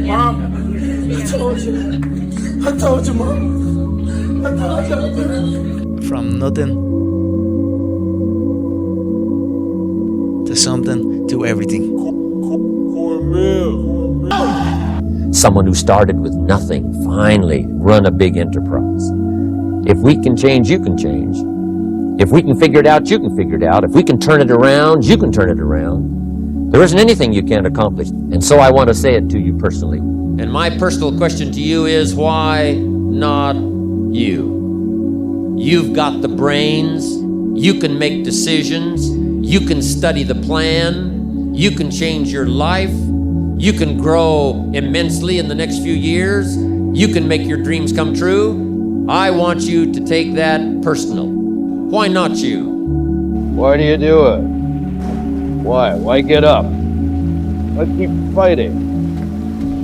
Mom, I told you, Mom. I told you. From nothing to something to everything. Someone who started with nothing finally run a big enterprise. If we can change, you can change. If we can figure it out, you can figure it out. If we can turn it around, you can turn it around. There isn't anything you can't accomplish. And so I want to say it to you personally. And my personal question to you is, why not you? You've got the brains. You can make decisions. You can study the plan. You can change your life. You can grow immensely in the next few years. You can make your dreams come true. I want you to take that personal. Why not you? Why do you do it? Why? Why get up? Why keep fighting?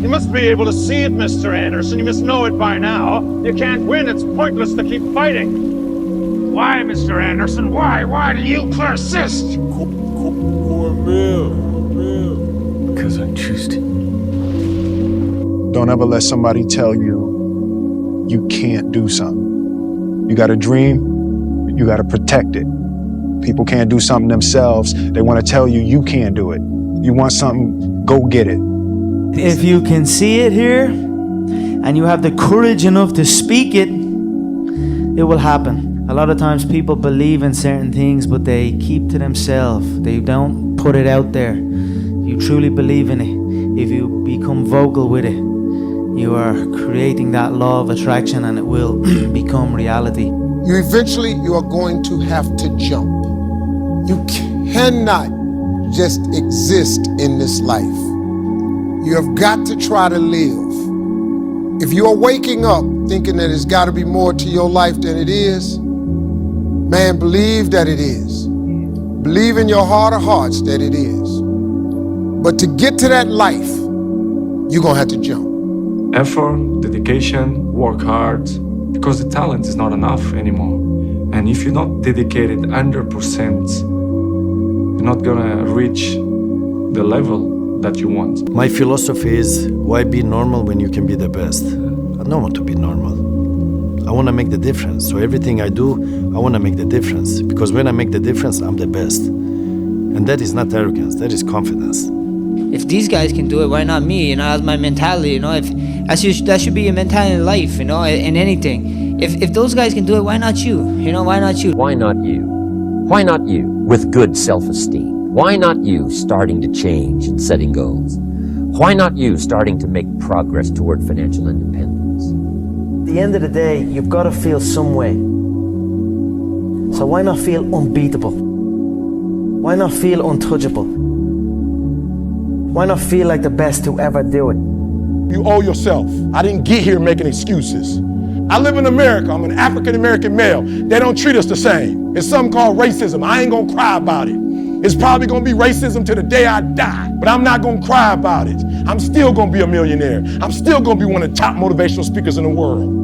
You must be able to see it, Mr. Anderson. You must know it by now. You can't win. It's pointless to keep fighting. Why, Mr. Anderson? Why? Why do you persist? Because I choose to. Don't ever let somebody tell you you can't do something. You got a dream, you got to protect it. People can't do something themselves. They want to tell you you can't do it. You want something, go get it. If you can see it here and you have the courage enough to speak it, it will happen. A lot of times people believe in certain things, but they keep to themselves. They don't put it out there. If you truly believe in it, if you become vocal with it, you are creating that law of attraction and it will become reality. You are going to have to jump. You cannot just exist in this life. You have got to try to live. If you are waking up thinking that it's got to be more to your life than it is, man, believe that it is. Believe in your heart of hearts that it is. But to get to that life, you're going to have to jump. Effort, dedication, work hard, because the talent is not enough anymore. And if you're not dedicated 100%, you're not gonna reach the level that you want. My philosophy is, why be normal when you can be the best? I don't want to be normal. I want to make the difference. So everything I do, I want to make the difference. Because when I make the difference, I'm the best. And that is not arrogance, that is confidence. If these guys can do it, why not me? That's my mentality, If that should be your mentality in life, in anything. If those guys can do it, why not you? Why not you? Why not you? Why not you with good self-esteem? Why not you starting to change and setting goals? Why not you starting to make progress toward financial independence? At the end of the day, you've got to feel some way. So why not feel unbeatable? Why not feel untouchable? Why not feel like the best to ever do it? You owe yourself. I didn't get here making excuses. I live in America. I'm an African-American male. They don't treat us the same. It's something called racism. I ain't gonna cry about it. It's probably gonna be racism till the day I die, but I'm not gonna cry about it. I'm still gonna be a millionaire. I'm still gonna be one of the top motivational speakers in the world.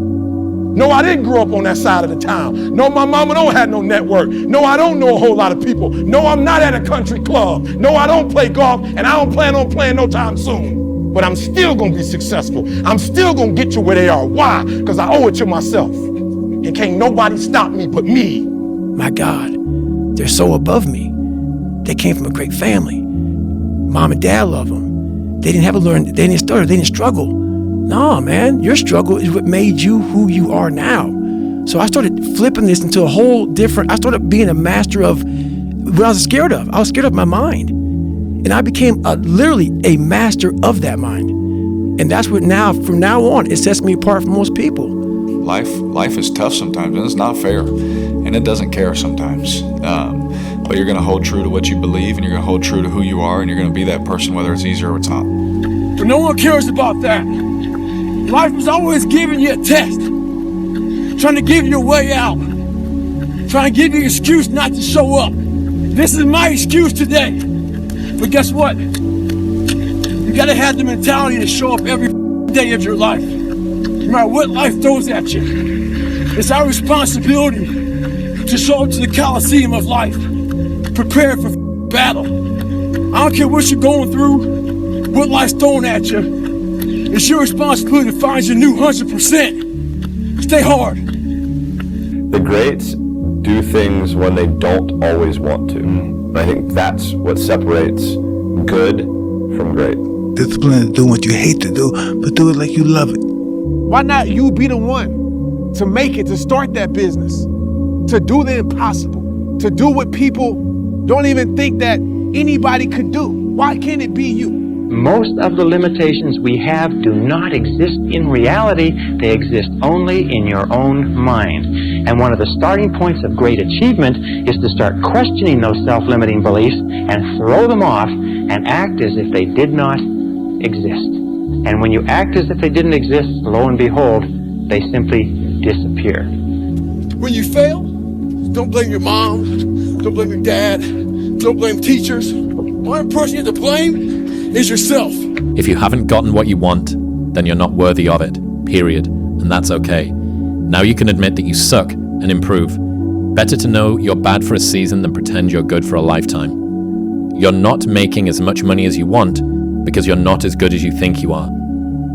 No, I didn't grow up on that side of the town. No, my mama don't have no network. No, I don't know a whole lot of people. No, I'm not at a country club. No, I don't play golf, and I don't plan on playing no time soon. But I'm still gonna be successful. I'm still gonna get you where they are. Why? Because I owe it to myself. And can't nobody stop me but me. My God, they're so above me. They came from a great family. Mom and dad love them. They didn't have to learn, they didn't stutter, they didn't struggle. No, man, your struggle is what made you who you are now. So I started flipping this into a whole different, I started being a master of what I was scared of. I was scared of my mind. And I became literally a master of that mind. And that's what now, from now on, it sets me apart from most people. Life is tough sometimes, and it's not fair. And it doesn't care sometimes. But you're going to hold true to what you believe, and you're going to hold true to who you are, and you're going to be that person whether it's easy or it's not. But no one cares about that. Life is always giving you a test, trying to give you a way out, trying to give you an excuse not to show up. This is my excuse today. But guess what? You gotta have the mentality to show up every day of your life, no matter what life throws at you. It's our responsibility to show up to the Coliseum of life, prepared for battle. I don't care what you're going through, what life's throwing at you. It's your responsibility to find your new 100%. Stay hard. The greats do things when they don't always want to. And I think that's what separates good from great. Discipline is doing what you hate to do, but do it like you love it. Why not you be the one to make it, to start that business, to do the impossible, to do what people don't even think that anybody could do? Why can't it be you? Most of the limitations we have do not exist in reality. They exist only in your own mind. And one of the starting points of great achievement is to start questioning those self-limiting beliefs and throw them off and act as if they did not exist. And when you act as if they didn't exist, lo and behold, they simply disappear. When you fail, don't blame your mom, don't blame your dad, don't blame teachers. One person you have to blame is yourself. If you haven't gotten what you want, then you're not worthy of it, period. And that's okay. Now you can admit that you suck and improve. Better to know you're bad for a season than pretend you're good for a lifetime. You're not making as much money as you want because you're not as good as you think you are.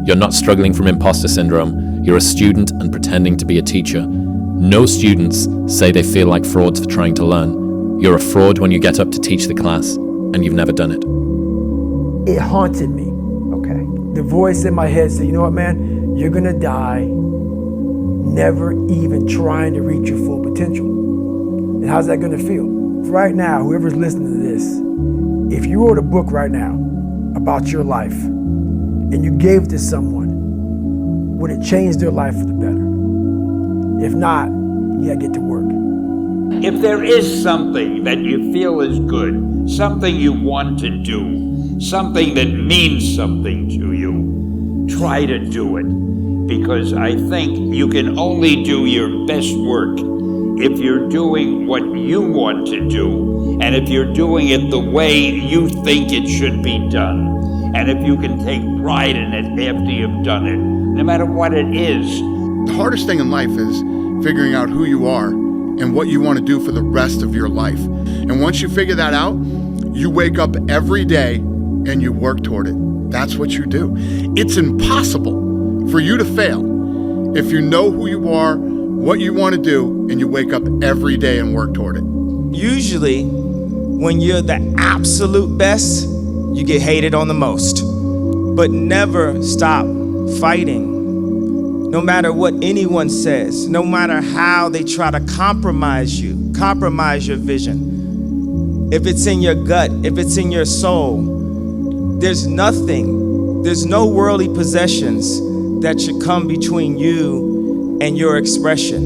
You're not struggling from imposter syndrome. You're a student and pretending to be a teacher. No students say they feel like frauds for trying to learn. You're a fraud when you get up to teach the class, and you've never done it. It haunted me. Okay. The voice in my head said, you know what, man? You're gonna die never even trying to reach your full potential. And how's that gonna feel? Right now, whoever's listening to this, if you wrote a book right now about your life and you gave it to someone, would it change their life for the better? If not, you gotta get to work. If there is something that you feel is good, something you want to do, something that means something to you, try to do it. Because I think you can only do your best work if you're doing what you want to do, and if you're doing it the way you think it should be done, and if you can take pride in it after you've done it, no matter what it is. The hardest thing in life is figuring out who you are and what you want to do for the rest of your life. And once you figure that out, you wake up every day and you work toward it. That's what you do. It's impossible for you to fail if you know who you are, what you want to do, and you wake up every day and work toward it. Usually, when you're the absolute best, you get hated on the most. But never stop fighting. No matter what anyone says, no matter how they try to compromise you, compromise your vision. If it's in your gut, if it's in your soul, there's no worldly possessions that should come between you and your expression.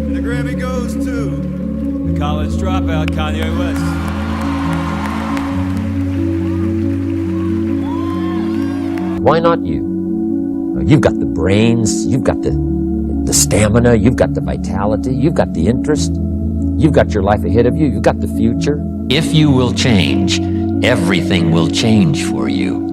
And the Grammy goes to the college dropout, Kanye West. Why not you? You've got the brains, you've got the stamina, you've got the vitality, you've got the interest, you've got your life ahead of you, you've got the future. If you will change, everything will change for you.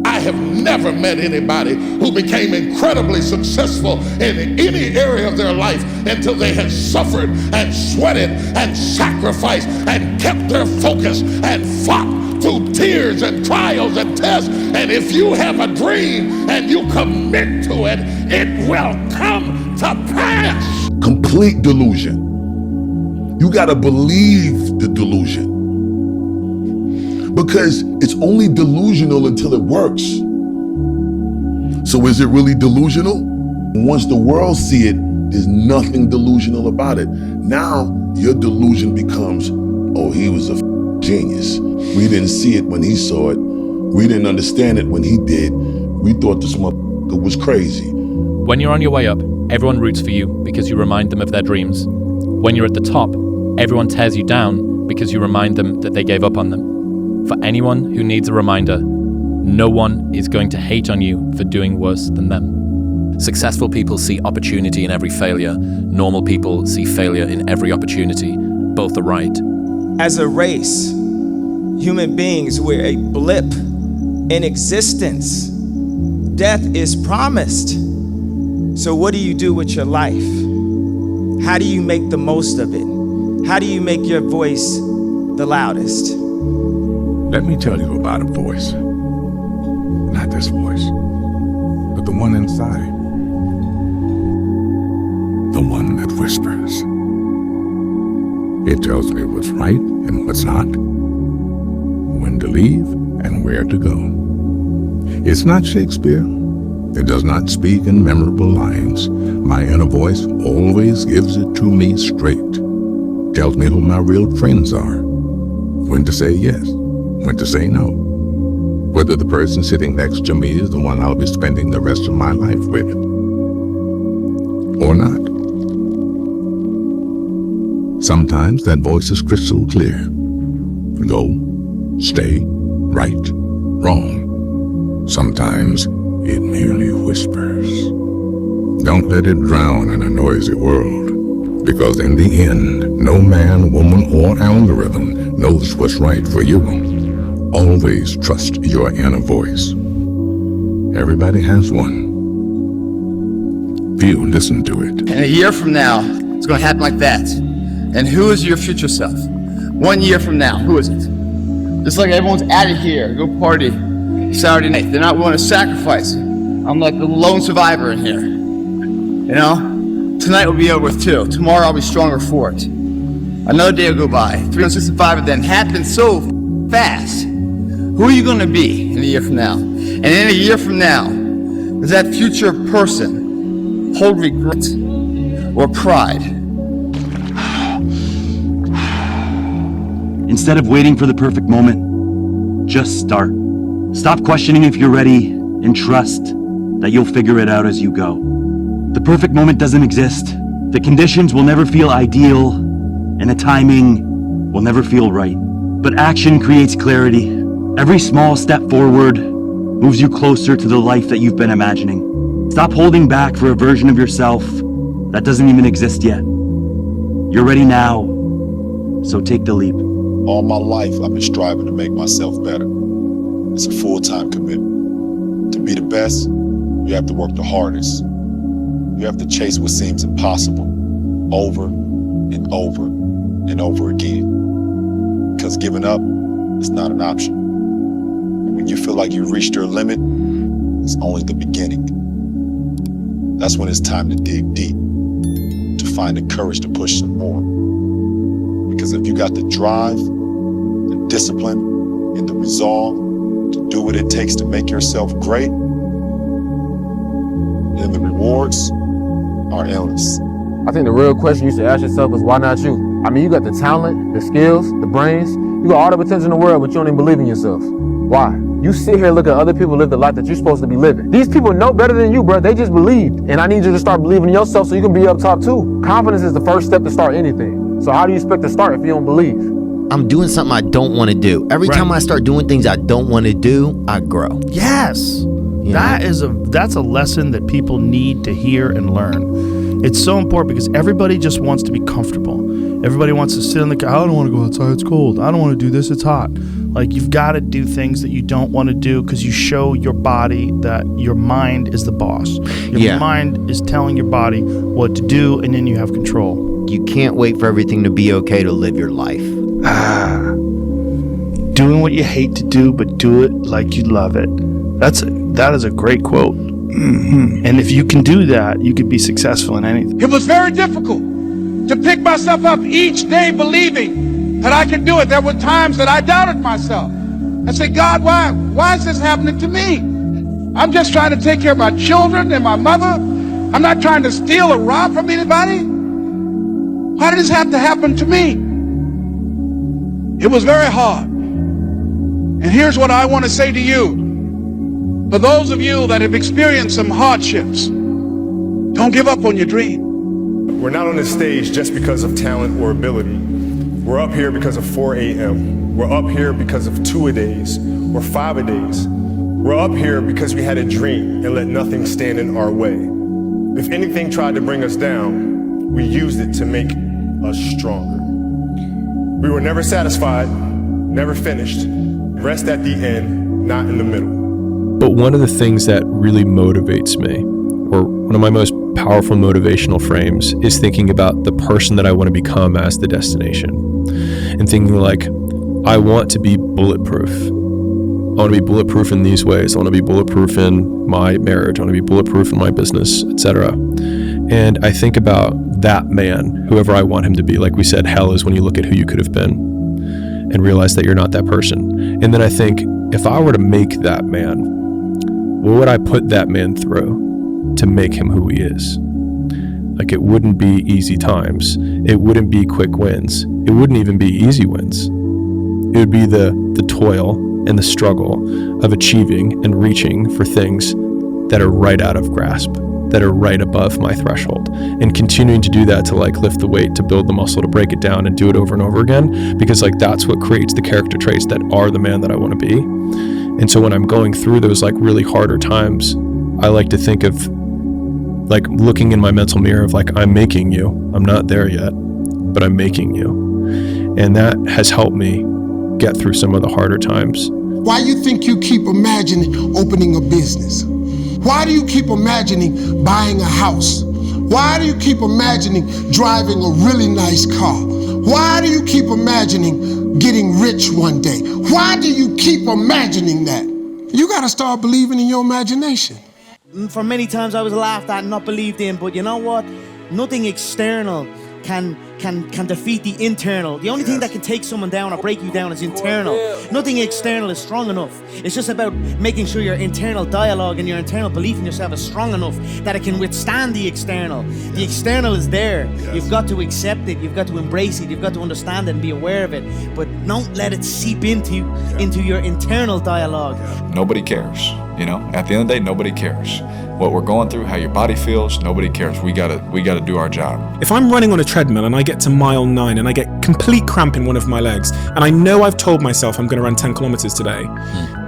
I have never met anybody who became incredibly successful in any area of their life until they had suffered and sweated and sacrificed and kept their focus and fought through tears and trials and tests. And if you have a dream and you commit to it, it will come to pass. Complete delusion. You gotta believe the delusion. Because it's only delusional until it works. So is it really delusional? Once the world see it, there's nothing delusional about it. Now your delusion becomes, oh, he was a genius. We didn't see it when he saw it. We didn't understand it when he did. We thought this motherfucker was crazy. When you're on your way up, everyone roots for you because you remind them of their dreams. When you're at the top, everyone tears you down because you remind them that they gave up on them. For anyone who needs a reminder, no one is going to hate on you for doing worse than them. Successful people see opportunity in every failure. Normal people see failure in every opportunity. Both are right. As a race, human beings, we're a blip in existence. Death is promised. So what do you do with your life? How do you make the most of it? How do you make your voice the loudest? Let me tell you about a voice and outside this voice, but the one inside. The one that whispers. It tells me what's right and what's not, when to leave and where to go. It's not Shakespeare. It does not speak in memorable lines. My inner voice always gives it to me straight. Tells me who my real friends are, when to say yes, when to say no, whether the person sitting next to me is the one I'll be spending the rest of my life with, or not. Sometimes that voice is crystal clear. Go, stay, right, wrong. Sometimes it merely whispers. Don't let it drown in a noisy world, because in the end, no man, woman, or algorithm knows what's right for you. Always trust your inner voice. Everybody has one. Few listen to it. And a year from now, it's going to happen like that. And who is your future self? 1 year from now, who is it? Just like everyone's out of here, go party Saturday night. They're not willing to sacrifice. I'm like the lone survivor in here. You know? Tonight will be over with too. Tomorrow I'll be stronger for it. Another day will go by. 365 of them happen so fast. Who are you going to be in a year from now? And in a year from now, does that future person hold regret or pride? Instead of waiting for the perfect moment, just start. Stop questioning if you're ready and trust that you'll figure it out as you go. The perfect moment doesn't exist. The conditions will never feel ideal, and the timing will never feel right. But action creates clarity. Every small step forward moves you closer to the life that you've been imagining. Stop holding back for a version of yourself that doesn't even exist yet. You're ready now, so take the leap. All my life, I've been striving to make myself better. It's a full-time commitment. To be the best, you have to work the hardest. You have to chase what seems impossible over and over and over again. Because giving up is not an option. And when you feel like you've reached your limit, it's only the beginning. That's when it's time to dig deep, to find the courage to push some more. Because if you got the drive, the discipline, and the resolve to do what it takes to make yourself great, then the rewards are endless. I think the real question you should ask yourself is, why not you? I mean, you got the talent, the skills, the brains, you got all the potential in the world, but you don't even believe in yourself. Why? You sit here and look at other people live the life that you're supposed to be living. These people know better than you, bro. They just believed. And I need you to start believing in yourself so you can be up top too. Confidence is the first step to start anything. So how do you expect to start if you don't believe? I'm doing something I don't want to do. Every time I start doing things I don't want to do, I grow. Yes. That's a lesson that people need to hear and learn. It's so important because everybody just wants to be comfortable. Everybody wants to sit in the car. I don't want to go outside. It's cold. I don't want to do this. It's hot. Like, you've got to do things that you don't want to do because you show your body that your mind is the boss. Your mind is telling your body what to do, and then you have control. You can't wait for everything to be okay to live your life. Doing what you hate to do, but do it like you love it. That is a great quote. Mm-hmm. And if you can do that, you could be successful in anything. It was very difficult to pick myself up each day believing that I could do it. There were times that I doubted myself. I said, God, why is this happening to me? I'm just trying to take care of my children and my mother. I'm not trying to steal or rob from anybody. Why did this have to happen to me? It was very hard. And here's what I want to say to you. For those of you that have experienced some hardships, don't give up on your dream. We're not on this stage just because of talent or ability. We're up here because of 4 a.m. We're up here because of 2-a-days or 5-a-days. We're up here because we had a dream and let nothing stand in our way. If anything tried to bring us down, we used it to make us stronger. We were never satisfied, never finished. Rest at the end, not in the middle. But one of the things that really motivates me, or one of my most powerful motivational frames, is thinking about the person that I want to become as the destination. And thinking like, I want to be bulletproof. want to be bulletproof in these ways. I want to be bulletproof in my marriage. I want to be bulletproof in my business, etc. And I think about that man, whoever I want him to be. Like we said, hell is when you look at who you could have been and realize that you're not that person. And then I think, if I were to make that man, what would I put that man through to make him who he is? Like, it wouldn't be easy times. It wouldn't be quick wins. It wouldn't even be easy wins. It would be the toil and the struggle of achieving and reaching for things that are right out of grasp, that are right above my threshold, and continuing to do that to like lift the weight, to build the muscle, to break it down and do it over and over again, because like that's what creates the character traits that are the man that I want to be. And so when I'm going through those like really harder times, I like to think of like looking in my mental mirror of like, I'm making you. I'm not there yet, but I'm making you. And that has helped me get through some of the harder times. Why you think you keep imagining opening a business? Why do you keep imagining buying a house? Why do you keep imagining driving a really nice car? Why do you keep imagining getting rich one day? Why do you keep imagining that? You gotta start believing in your imagination. For many times I was laughed at and not believed in, but you know what? Nothing external can defeat the internal. The only thing that can take someone down or break you down is internal. Nothing external is strong enough. It's just about making sure your internal dialogue and your internal belief in yourself is strong enough that it can withstand the external. The external is there. You've got to accept it. You've got to embrace it. You've got to understand it and be aware of it. But don't let it seep into your internal dialogue. Nobody cares. You know, at the end of the day, nobody cares. What we're going through, how your body feels, nobody cares. We gotta do our job. If I'm running on a treadmill and I get to mile 9 and I get complete cramp in one of my legs, and I know I've told myself I'm going to run 10 kilometers today,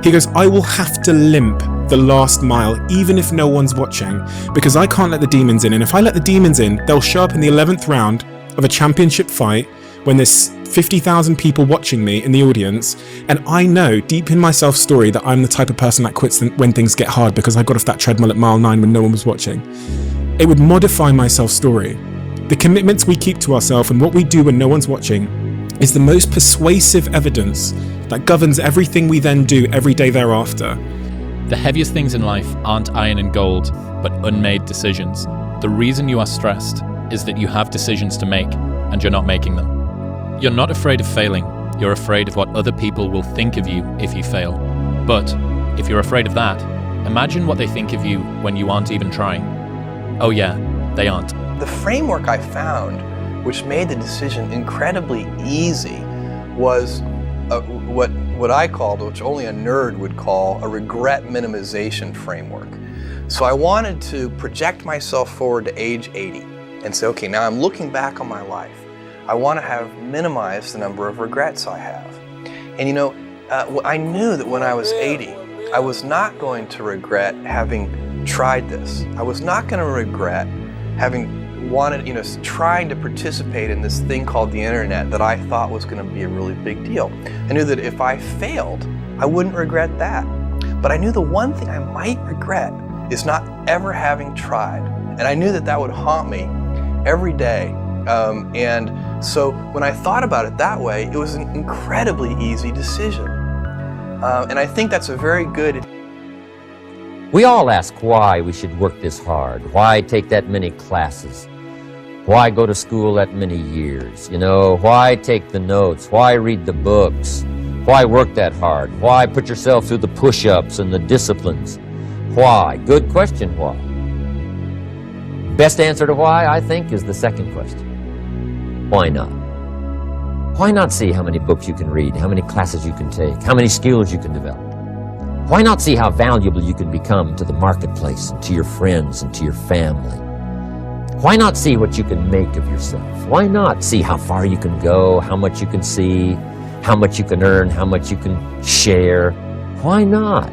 he goes, I will have to limp the last mile, even if no one's watching, because I can't let the demons in. And if I let the demons in, they'll show up in the 11th round of a championship fight when there's 50,000 people watching me in the audience, and I know deep in my self-story that I'm the type of person that quits when things get hard because I got off that treadmill at mile 9 when no one was watching. It would modify my self-story. The commitments we keep to ourselves and what we do when no one's watching is the most persuasive evidence that governs everything we then do every day thereafter. The heaviest things in life aren't iron and gold, but unmade decisions. The reason you are stressed is that you have decisions to make and you're not making them. You're not afraid of failing. You're afraid of what other people will think of you if you fail. But if you're afraid of that, imagine what they think of you when you aren't even trying. Oh yeah, they aren't. The framework I found, which made the decision incredibly easy, was what I called, which only a nerd would call, a regret minimization framework. So I wanted to project myself forward to age 80 and say, okay, now I'm looking back on my life. I want to have minimized the number of regrets I have. And you know, I knew that when I was 80, I was not going to regret having tried this. I was not going to regret having wanted, trying to participate in this thing called the internet that I thought was going to be a really big deal. I knew that if I failed, I wouldn't regret that. But I knew the one thing I might regret is not ever having tried. And I knew that that would haunt me every day. And so when I thought about it that way, it was an incredibly easy decision. And I think that's a very good... We all ask why we should work this hard, why take that many classes, why go to school that many years, why take the notes, why read the books, why work that hard, why put yourself through the push-ups and the disciplines, why? Good question, why? Best answer to why, I think, is the second question. Why not? Why not see how many books you can read, how many classes you can take, how many skills you can develop? Why not see how valuable you can become to the marketplace, and to your friends, and to your family? Why not see what you can make of yourself? Why not see how far you can go, how much you can see, how much you can earn, how much you can share? Why not?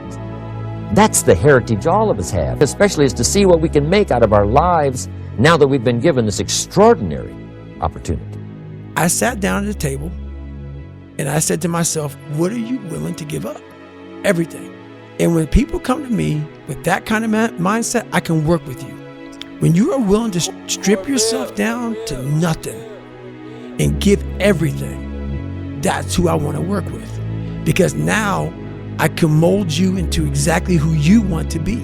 That's the heritage all of us have, especially is to see what we can make out of our lives now that we've been given this extraordinary opportunity. I sat down at the table and I said to myself, what are you willing to give up? Everything. And when people come to me with that kind of mindset, I can work with you. When you are willing to strip yourself down to nothing and give everything, that's who I want to work with. Because now I can mold you into exactly who you want to be.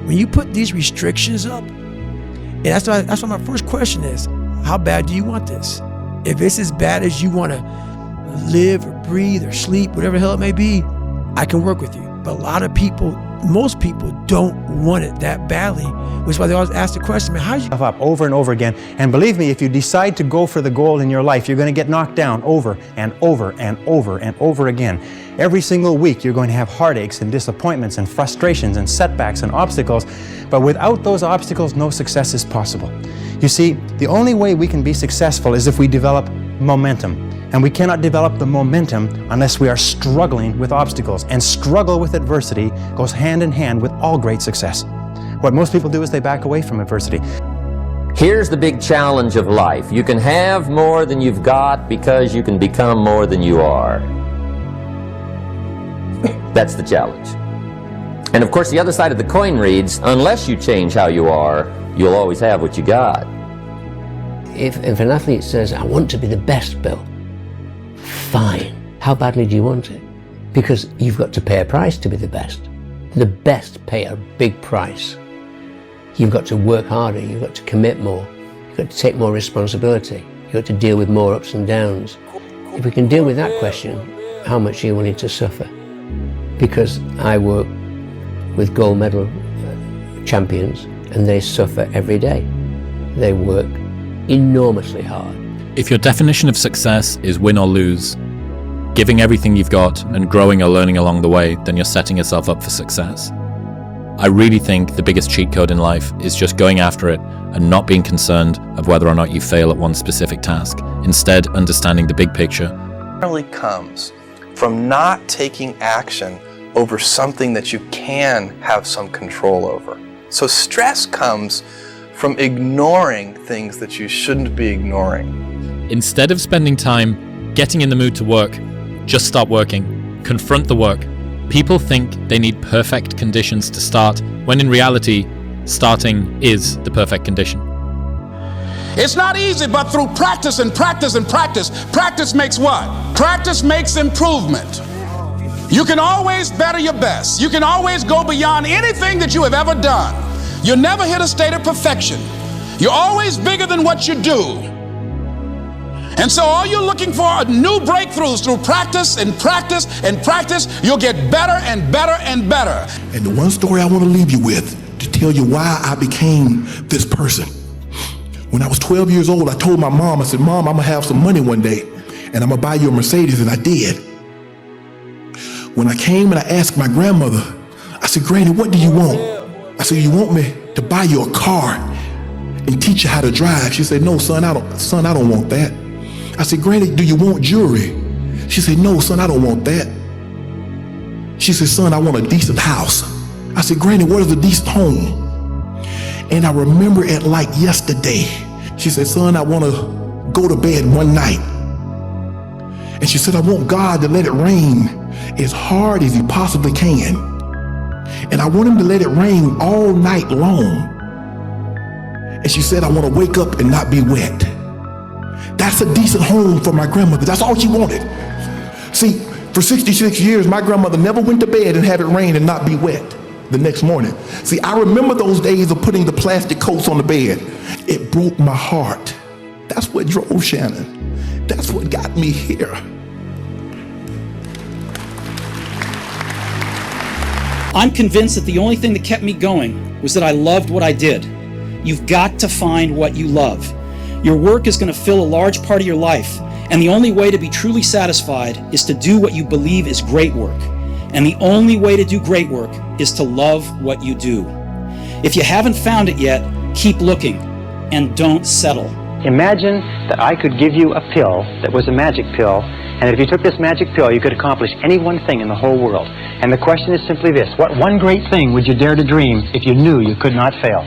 When you put these restrictions up, and that's why my first question is, how bad do you want this? If it's as bad as you want to live or breathe or sleep, whatever the hell it may be, I can work with you. But a lot of people, most people don't want it that badly, which is why they always ask the question, man, how did you... Up over and over again. And believe me, if you decide to go for the goal in your life, you're going to get knocked down over and over and over and over again. Every single week, you're going to have heartaches and disappointments and frustrations and setbacks and obstacles. But without those obstacles, no success is possible. You see, the only way we can be successful is if we develop momentum. And we cannot develop the momentum unless we are struggling with obstacles. And struggle with adversity goes hand in hand with all great success. What most people do is they back away from adversity. Here's the big challenge of life. You can have more than you've got because you can become more than you are. That's the challenge. And of course, the other side of the coin reads, unless you change how you are, you'll always have what you got. If an athlete says, I want to be the best, Bill, fine. How badly do you want it? Because you've got to pay a price to be the best. The best pay a big price. You've got to work harder, you've got to commit more, you've got to take more responsibility, you've got to deal with more ups and downs. If we can deal with that question, how much are you willing to suffer? Because I work with gold medal champions and they suffer every day. They work enormously hard. If your definition of success is win or lose, giving everything you've got and growing or learning along the way, then you're setting yourself up for success. I really think the biggest cheat code in life is just going after it and not being concerned of whether or not you fail at one specific task. Instead, understanding the big picture. It really comes from not taking action over something that you can have some control over. So stress comes from ignoring things that you shouldn't be ignoring. Instead of spending time getting in the mood to work, just start working. Confront the work. People think they need perfect conditions to start, when in reality, starting is the perfect condition. It's not easy, but through practice and practice and practice, practice makes what? Practice makes improvement. You can always better your best. You can always go beyond anything that you have ever done. You never hit a state of perfection. You're always bigger than what you do. And so all you're looking for are new breakthroughs through practice and practice and practice. You'll get better and better and better. And the one story I want to leave you with to tell you why I became this person. When I was 12 years old, I told my mom, I said, Mom, I'm going to have some money one day and I'm going to buy you a Mercedes, and I did. When I came and I asked my grandmother, I said, Granny, what do you want? I said, you want me to buy you a car and teach you how to drive? She said, no, son, I don't want that. I said, Granny, do you want jewelry? She said, no, son, I don't want that. She said, son, I want a decent house. I said, Granny, what is a decent home? And I remember it like yesterday. She said, son, I want to go to bed one night. And she said, I want God to let it rain as hard as he possibly can. And I want him to let it rain all night long. And she said, I want to wake up and not be wet. That's a decent home for my grandmother. That's all she wanted. See, for 66 years, my grandmother never went to bed and have it rain and not be wet the next morning. See, I remember those days of putting the plastic coats on the bed. It broke my heart. That's what drove Shannon. That's what got me here. I'm convinced that the only thing that kept me going was that I loved what I did. You've got to find what you love. Your work is going to fill a large part of your life, and the only way to be truly satisfied is to do what you believe is great work. And the only way to do great work is to love what you do. If you haven't found it yet, keep looking and don't settle. Imagine that I could give you a pill that was a magic pill, and if you took this magic pill, you could accomplish any one thing in the whole world. And the question is simply this: what one great thing would you dare to dream if you knew you could not fail?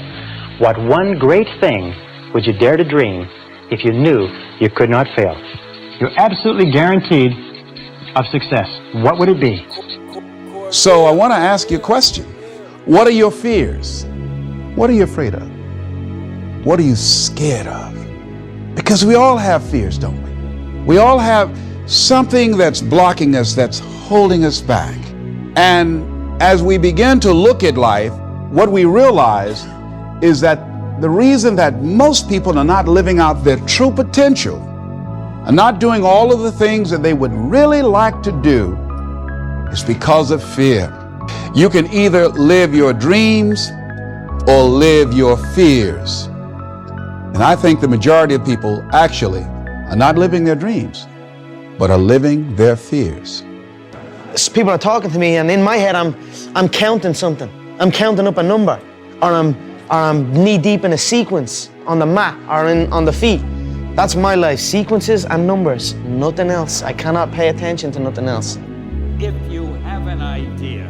What one great thing would you dare to dream if you knew you could not fail? You're absolutely guaranteed of success. What would it be? So I want to ask you a question. What are your fears? What are you afraid of? What are you scared of? Because we all have fears, don't we? We all have something that's blocking us, that's holding us back. And as we begin to look at life, what we realize is that the reason that most people are not living out their true potential, are not doing all of the things that they would really like to do, is because of fear. You can either live your dreams or live your fears. And I think the majority of people actually are not living their dreams, but are living their fears. People are talking to me, and in my head, I'm counting something. I'm counting up a number, or I'm knee deep in a sequence on the mat or on the feet. That's my life, sequences and numbers, nothing else. I cannot pay attention to nothing else. If you have an idea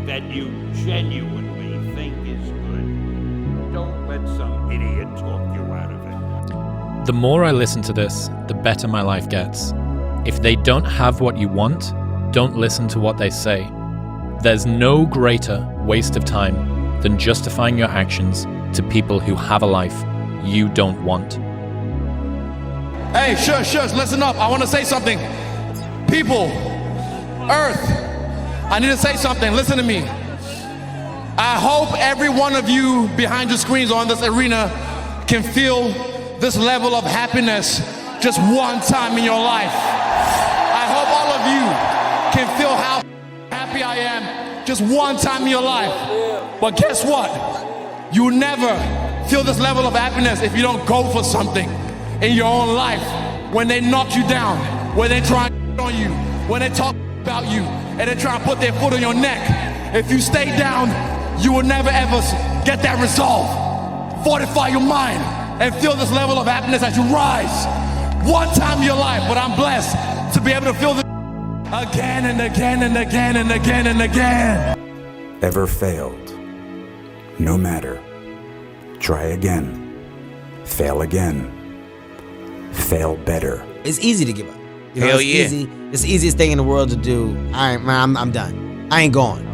that you genuinely think is good, don't let some idiot talk you out of it. The more I listen to this, the better my life gets. If they don't have what you want, don't listen to what they say. There's no greater waste of time than justifying your actions to people who have a life you don't want. Hey, shush, listen up. I want to say something. People, Earth, I need to say something. Listen to me. I hope every one of you behind your screens or in this arena can feel this level of happiness just one time in your life. I hope all of you can feel how happy I am just one time in your life. But guess what? You will never feel this level of happiness if you don't go for something in your own life. When they knock you down, when they try on you, when they talk about you, and they try to put their foot on your neck, if you stay down, you will never ever get that resolve. Fortify your mind and feel this level of happiness as you rise. One time in your life, but I'm blessed to be able to feel this again and again and again and again and again. Ever failed? No matter. Try again. Fail again. Fail better. It's easy to give up. You know, Hell it's yeah. easy. It's the easiest thing in the world to do. All right, man, I'm done. I ain't going.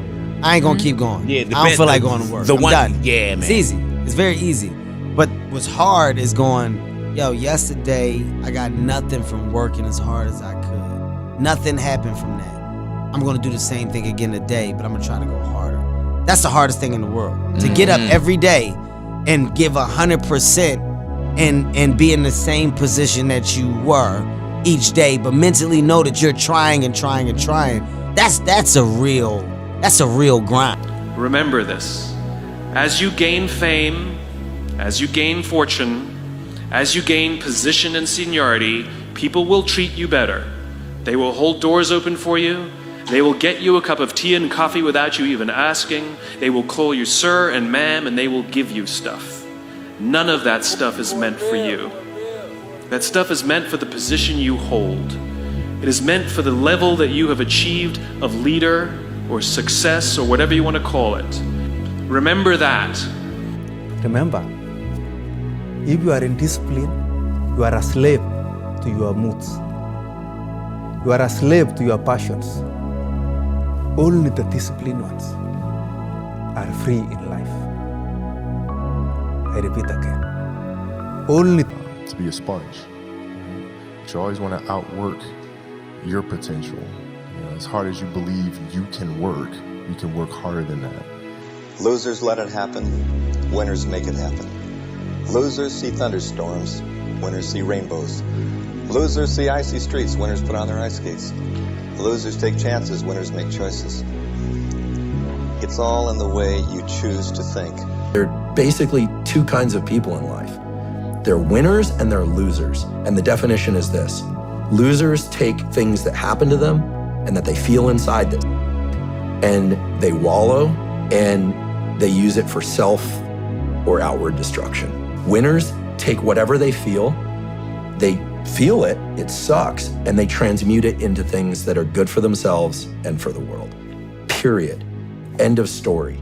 I ain't gonna keep going. Yeah, I don't feel like going to work. I'm done. Yeah, man. It's easy. It's very easy. But what's hard is going, yo, yesterday I got nothing from working as hard as I could. Nothing happened from that. I'm gonna do the same thing again today, but I'm gonna try to go harder. That's the hardest thing in the world. To get up every day and give 100% and be in the same position that you were each day, but mentally know that you're trying and trying and trying. That's a real grind. Remember this. As you gain fame, as you gain fortune, as you gain position and seniority, people will treat you better. They will hold doors open for you. They will get you a cup of tea and coffee without you even asking. They will call you sir and ma'am, and they will give you stuff. None of that stuff is meant for you. That stuff is meant for the position you hold. It is meant for the level that you have achieved of leader or success or whatever you want to call it. Remember that. Remember, if you are in discipline, you are a slave to your moods. You are a slave to your passions. Only the disciplined ones are free in life. I repeat again. Only to be a sponge. But you always want to outwork your potential. You know, as hard as you believe you can work harder than that. Losers let it happen, winners make it happen. Losers see thunderstorms, winners see rainbows. Losers see icy streets, winners put on their ice skates. Losers take chances, winners make choices. It's all in the way you choose to think. There are basically two kinds of people in life. They're winners and they're losers. And the definition is this. Losers take things that happen to them and that they feel inside them, and they wallow and they use it for self or outward destruction. Winners take whatever they feel it, it sucks, and they transmute it into things that are good for themselves and for the world. Period. End of story.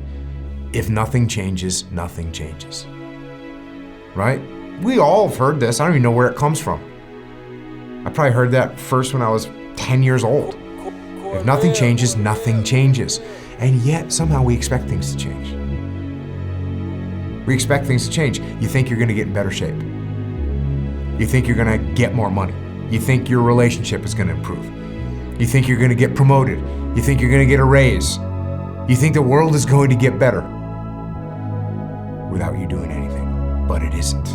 If nothing changes, nothing changes. Right? We all have heard this. I don't even know where it comes from. I probably heard that first when I was 10 years old. If nothing changes, nothing changes. And yet, somehow we expect things to change. We expect things to change. You think you're gonna get in better shape. You think you're gonna get more money. You think your relationship is gonna improve. You think you're gonna get promoted. You think you're going to get a raise. You think the world is going to get better without you doing anything, but it isn't.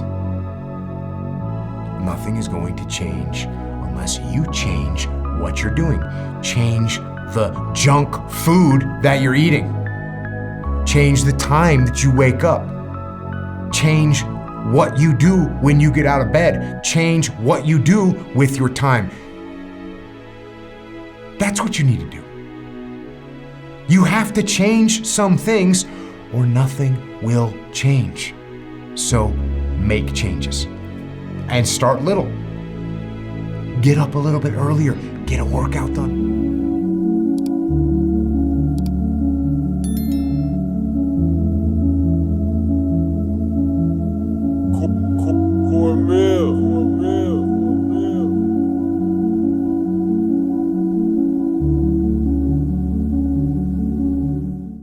Nothing is going to change unless you change what you're doing. Change the junk food that you're eating. Change the time that you wake up. Change what you do when you get out of bed. Change what you do with your time. That's what you need to do. You have to change some things or nothing will change. So make changes and start little. Get up a little bit earlier. Get a workout done.